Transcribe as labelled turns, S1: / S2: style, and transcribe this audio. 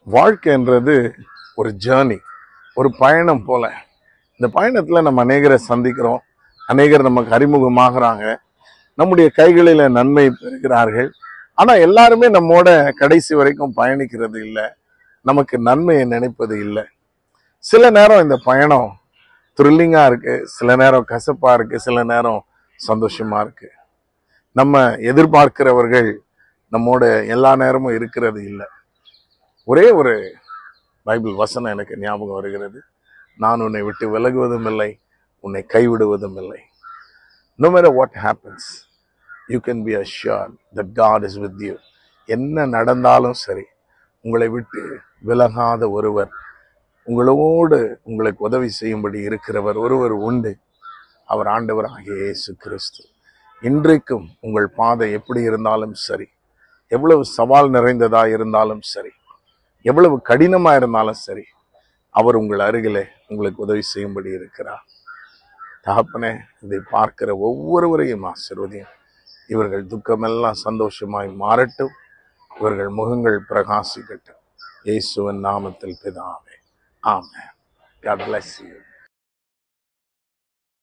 S1: வாழ்க்கைன்றது ஒரு ஜேர்னி, ஒரு பயணம் போல. இந்த பயணத்துல நம்ம அநேகரை சந்திக்கிறோம், அநேகர் நமக்கு அறிமுகமாகறாங்க, நம்முடைய கைகளில நன்மை பெறுகிறார்கள். ஆனா எல்லாருமே நம்மோட கடைசி வரைக்கும் பயணிக்கிறது இல்லை, நமக்கு நன்மையை நினைப்பது இல்லை. சில நேரம் இந்த பயணம் த்ரில்லிங்கா இருக்கு, சில நேரம் கசப்பா இருக்கு, சில நேரம் சந்தோஷமா இருக்கு. நம்ம எதிர்பார்க்கிறவர்கள் நம்மோட எல்லா நேரமும் இருக்கிறது இல்லை. ஒரே ஒரு பைபிள் வசனம் எனக்கு ஞாபகம் வருகிறது. நான் உன்னை விட்டு விலகுவதும் இல்லை, உன்னை கைவிடுவதும் இல்லை. No matter what happens, you can be assured that God is with you. என்ன நடந்தாலும் சரி, உங்களை விட்டு விலகாத ஒருவர், உங்களோடு உங்களுக்கு உதவி செய்யும்படி இருக்கிறவர் ஒருவர் உண்டு. அவர் ஆண்டவராகிய இயேசு கிறிஸ்து. இன்றைக்கும் உங்கள் பாதை எப்படி இருந்தாலும் சரி, எவ்வளவு சவால் நிறைந்ததா இருந்தாலும் சரி, எவ்வளவு கடினமா இருந்தாலும் சரி, அவர் உங்கள் அருகிலே உங்களுக்கு உதவி செய்யும்படி இருக்கிறார். தகப்பனே, இதை பார்க்கிற ஒவ்வொருவரையும் ஆசீர்வதியும். இவர்கள் துக்கமெல்லாம் சந்தோஷமாய் மாறட்டும், இவர்கள் முகங்கள் பிரகாசிக்கட்டும். இயேசுவின் நாமத்தில் பிதாவே, ஆமென். God bless you.